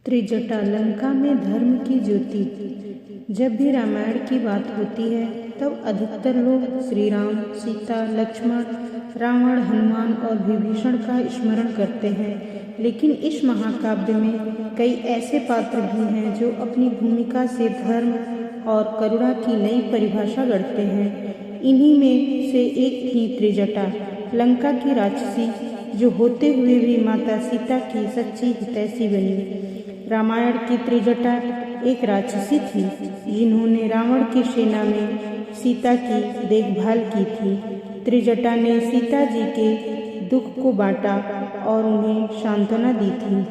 त्रिजटा लंका में धर्म की ज्योति। जब भी रामायण की बात होती है तब अधिकतर लोग श्री राम, सीता, लक्ष्मण, रावण, हनुमान और विभीषण का स्मरण करते हैं। लेकिन इस महाकाव्य में कई ऐसे पात्र भी हैं जो अपनी भूमिका से धर्म और करुणा की नई परिभाषा गढ़ते हैं। इन्हीं में से एक थी त्रिजटा, लंका की राक्षसी, जो होते हुए भी माता सीता की सच्ची हितैषी बनी। रामायण की त्रिजटा एक राक्षसी थी जिन्होंने रावण की सेना में सीता की देखभाल की थी। त्रिजटा ने सीता जी के दुख को बांटा और उन्हें सांत्वना दी थी।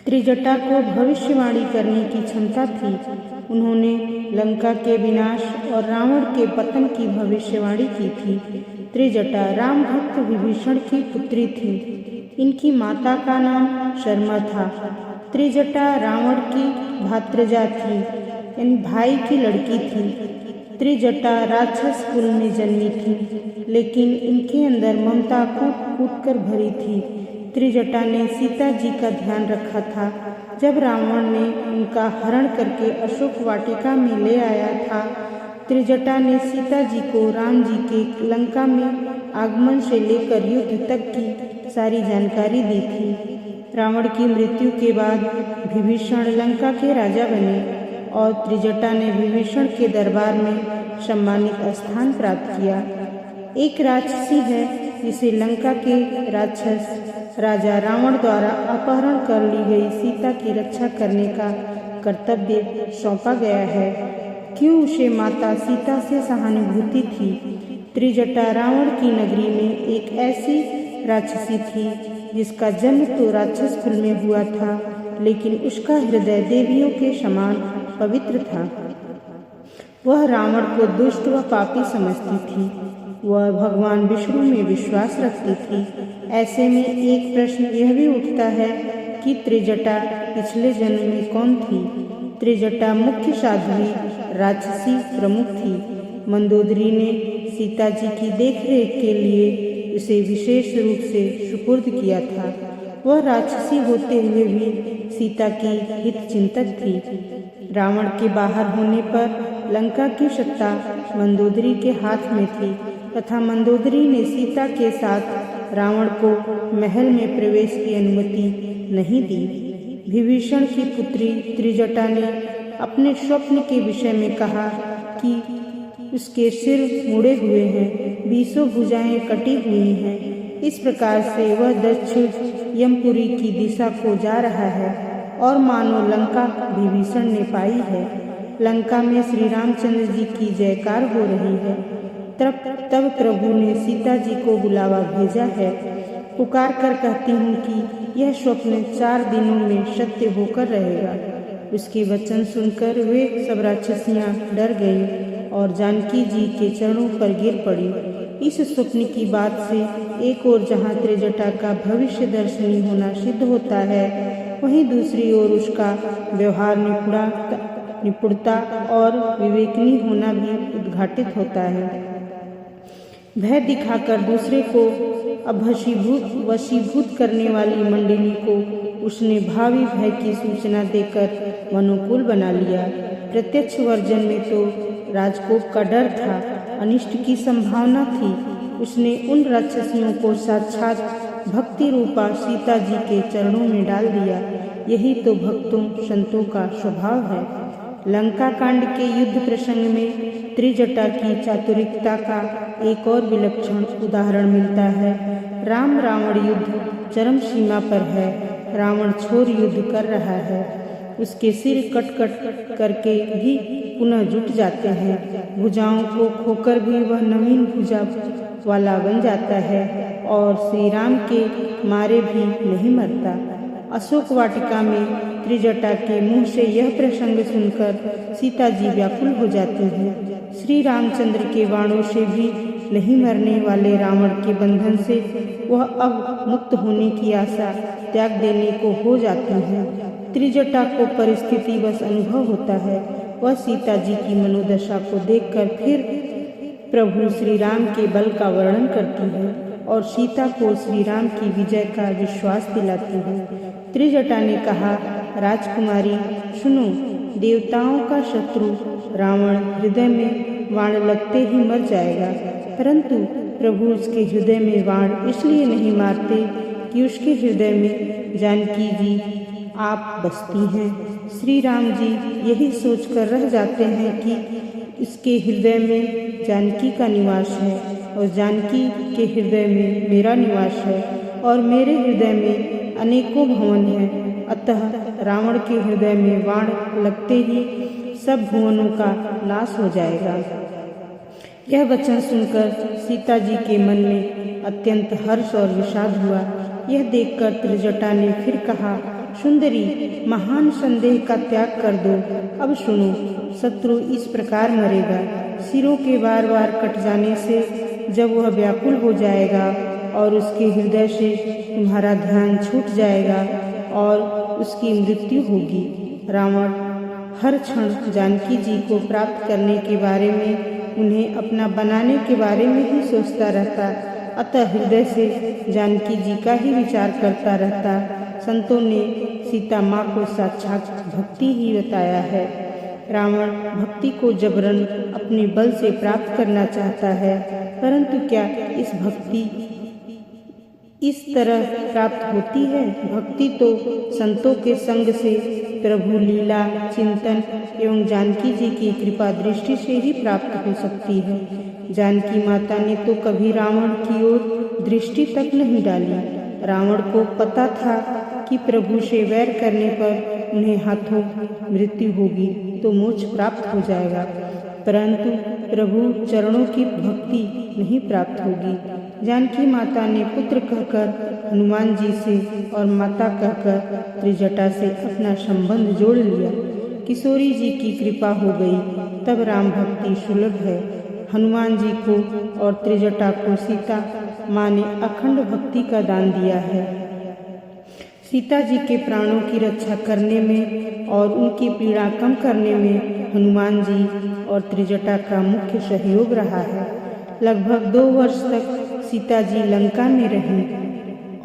त्रिजटा को भविष्यवाणी करने की क्षमता थी। उन्होंने लंका के विनाश और रावण के पतन की भविष्यवाणी की थी। त्रिजटा राम भक्त विभीषण की पुत्री थी। इनकी माता का नाम शर्मा था। त्रिजटा रावण की भात्रजा थी, यानी भाई की लड़की थी। त्रिजटा राक्षस कुल में जन्मी थी, लेकिन इनके अंदर ममता कूट कूट कर भरी थी। त्रिजटा ने सीता जी का ध्यान रखा था। जब रावण ने उनका हरण करके अशोक वाटिका में ले आया था, त्रिजटा ने सीता जी को राम जी के लंका में आगमन से लेकर युद्ध तक की सारी जानकारी दी थी। रावण की मृत्यु के बाद विभीषण लंका के राजा बने और त्रिजटा ने विभीषण के दरबार में सम्मानित स्थान प्राप्त किया। एक राक्षसी है जिसे लंका के राक्षस राजा रावण द्वारा अपहरण कर ली गई सीता की रक्षा करने का कर्तव्य सौंपा गया है। क्यों उसे माता सीता से सहानुभूति थी। त्रिजटा रावण की नगरी में एक ऐसी राक्षसी थी जिसका जन्म तो राक्षस कुल में हुआ था, लेकिन उसका हृदय देवियों के समान पवित्र था। वह रावण को दुष्ट व पापी समझती थी। वह भगवान विष्णु में विश्वास रखती थी। ऐसे में एक प्रश्न यह भी उठता है कि त्रिजटा पिछले जन्म में कौन थी। त्रिजटा मुख्य साध्वी राक्षसी प्रमुख थी। मंदोदरी ने सीता जी की देखरेख के लिए उसे विशेष रूप से सुपुर्द किया था। वह राक्षसी होते हुए भी सीता की हित चिंतक थी। रावण के बाहर होने पर लंका की सत्ता मंदोदरी के हाथ में थी तथा मंदोदरी ने सीता के साथ रावण को महल में प्रवेश की अनुमति नहीं दी। विभीषण की पुत्री त्रिजटा ने अपने स्वप्न के विषय में कहा कि उसके सिर मुड़े हुए हैं, बीसों भुजाएं कटी हुई हैं। इस प्रकार से वह दक्षिण यमपुरी की दिशा को जा रहा है और मानो लंका विभीषण ने पाई है। लंका में श्री रामचंद्र जी की जयकार हो रही है। तब प्रभु ने सीता जी को बुलावा भेजा है। पुकार कर कहती हूँ कि यह स्वप्न 4 दिनों में सत्य होकर रहेगा। उसके वचन सुनकर वे सब राक्षसियाँ डर गईं और जानकी जी के चरणों पर गिर पड़ी। इस स्वप्न की बात से एक ओर जहाँ त्रिजटा का भविष्य दर्शनी होना सिद्ध होता है, वहीं दूसरी ओर उसका व्यवहार निपुणता और विवेकनी होना भी उद्घाटित होता है। भय दिखाकर दूसरे को वशीभूत करने वाली मंडली को उसने भावी भय की सूचना देकर मनोकूल बना लिया। प्रत्यक्ष वर्जन में तो राजकोप का डर था, अनिष्ट की संभावना थी। उसने उन राक्षसियों को साक्षात भक्ति रूपा सीता जी के चरणों में डाल दिया। यही तो भक्तों संतों का स्वभाव है। लंका कांड के युद्ध प्रसंग में त्रिजटा की चातुरिकता का एक और विलक्षण उदाहरण मिलता है। राम रावण युद्ध चरम सीमा पर है। रावण छोर युद्ध कर रहा है। उसके सिर कट कट करके भी पुनः जुट जाते हैं। भुजाओं को खोकर भी वह नवीन भुजा वाला बन जाता है और श्री राम के मारे भी नहीं मरता। अशोक वाटिका में त्रिजटा के मुंह से यह प्रसंग सुनकर सीता जी व्याकुल हो जाती हैं। श्री रामचंद्र के बाणों से भी नहीं मरने वाले रावण के बंधन से वह अब मुक्त होने की आशा त्याग देने को हो जाती है। त्रिजटा को परिस्थिति बस अनुभव होता है। वह सीता जी की मनोदशा को देखकर फिर प्रभु श्री राम के बल का वर्णन करती है और सीता को श्री राम की विजय का विश्वास दिलाती है। त्रिजटा ने कहा, राजकुमारी सुनो, देवताओं का शत्रु रावण हृदय में बाण लगते ही मर जाएगा, परंतु प्रभु उसके हृदय में बाण इसलिए नहीं मारते कि उसके हृदय में जानकी जी आप बसती हैं। श्री राम जी यही सोचकर रह जाते हैं कि इसके हृदय में जानकी का निवास है और जानकी के हृदय में मेरा निवास है और मेरे हृदय में अनेकों भवन हैं। अतः रावण के हृदय में बाण लगते ही सब भुवनों का नाश हो जाएगा। यह वचन सुनकर सीता जी के मन में अत्यंत हर्ष और विषाद हुआ। यह देखकर त्रिजटा ने फिर कहा, सुंदरी, महान संदेह का त्याग कर दो। अब सुनो, शत्रु इस प्रकार मरेगा, सिरों के बार बार कट जाने से जब वह व्याकुल हो जाएगा और उसके हृदय से तुम्हारा ध्यान छूट जाएगा और उसकी मृत्यु होगी। रावण हर क्षण जानकी जी को प्राप्त करने के बारे में, उन्हें अपना बनाने के बारे में ही सोचता रहता, अतः हृदय से जानकी जी का ही विचार करता रहता। संतों ने सीता माँ को साक्षात भक्ति ही बताया है। रावण भक्ति को जबरन अपने बल से प्राप्त करना चाहता है, परंतु क्या इस भक्ति इस तरह प्राप्त होती है? भक्ति तो संतों के संग से, प्रभु लीला चिंतन एवं जानकी जी की कृपा दृष्टि से ही प्राप्त हो सकती है। जानकी माता ने तो कभी रावण की ओर दृष्टि तक नहीं डाली। रावण को पता था कि प्रभु से वैर करने पर उन्हें हाथों मृत्यु होगी तो मोक्ष प्राप्त हो जाएगा, परंतु प्रभु चरणों की भक्ति नहीं प्राप्त होगी। जानकी माता ने पुत्र कहकर हनुमान जी से और माता कहकर त्रिजटा से अपना संबंध जोड़ लिया। किशोरी जी की कृपा हो गई, तब राम भक्ति सुलभ है। हनुमान जी को और त्रिजटा को सीता माँ ने अखंड भक्ति का दान दिया है। सीता जी के प्राणों की रक्षा करने में और उनकी पीड़ा कम करने में हनुमान जी और त्रिजटा का मुख्य सहयोग रहा है। लगभग 2 वर्ष तक सीता जी लंका में रही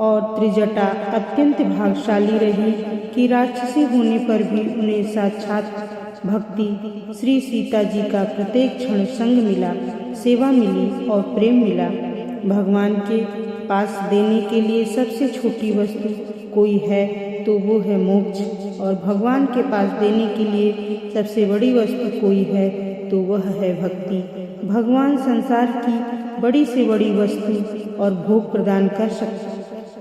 और त्रिजटा अत्यंत भाग्यशाली रही कि राक्षसी होने पर भी उन्हें साक्षात भक्ति श्री सीता जी का प्रत्येक क्षण संग मिला, सेवा मिली और प्रेम मिला। भगवान के पास देने के लिए सबसे छोटी वस्तु कोई है तो वो है मोक्ष, और भगवान के पास देने के लिए सबसे बड़ी वस्तु कोई है तो वह है भक्ति। भगवान संसार की बड़ी से बड़ी वस्तु और भोग प्रदान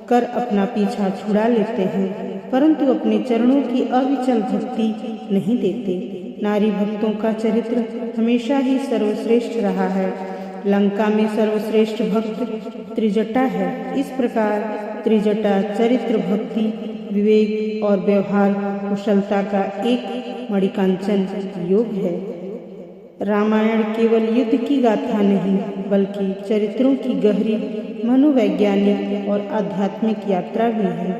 कर अपना पीछा छुड़ा लेते हैं, परंतु अपने चरणों की अविचल भक्ति नहीं देते। नारी भक्तों का चरित्र हमेशा ही सर्वश्रेष्ठ रहा है। लंका में सर्वश्रेष्ठ भक्त त्रिजटा है। इस प्रकार त्रिजटा चरित्र, भक्ति, विवेक और व्यवहार कुशलता का एक मणिकांचन योग है। रामायण केवल युद्ध की गाथा नहीं, बल्कि चरित्रों की गहरी मनोवैज्ञानिक और आध्यात्मिक यात्रा भी है।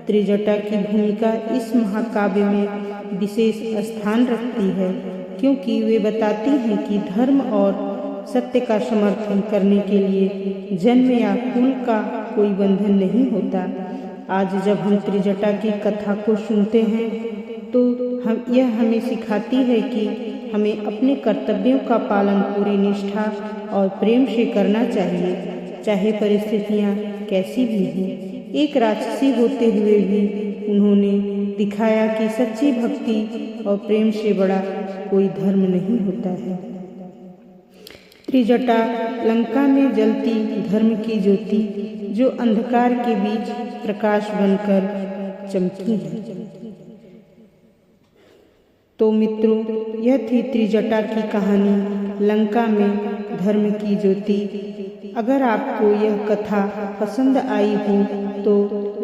त्रिजटा की भूमिका इस महाकाव्य में विशेष स्थान रखती है, क्योंकि वे बताती हैं कि धर्म और सत्य का समर्थन करने के लिए जन्म या कुल का कोई बंधन नहीं होता। आज जब हम त्रिजटा की कथा को सुनते हैं तो यह हमें सिखाती है कि हमें अपने कर्तव्यों का पालन पूरी निष्ठा और प्रेम से करना चाहिए, चाहे परिस्थितियाँ कैसी भी हों। एक राक्षसी होते हुए भी उन्होंने दिखाया कि सच्ची भक्ति और प्रेम से बड़ा कोई धर्म नहीं होता है। त्रिजटा लंका में जलती धर्म की ज्योति, जो अंधकार के बीच प्रकाश बनकर चमकी है। तो मित्रों, यह थी त्रिजटा की कहानी, लंका में धर्म की ज्योति। अगर आपको यह कथा पसंद आई हो तो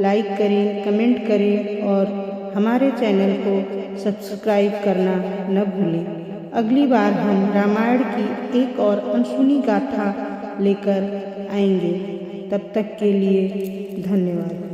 लाइक करें, कमेंट करें और हमारे चैनल को सब्सक्राइब करना न भूलें। अगली बार हम रामायण की एक और अनसुनी गाथा लेकर आएंगे। तब तक के लिए धन्यवाद।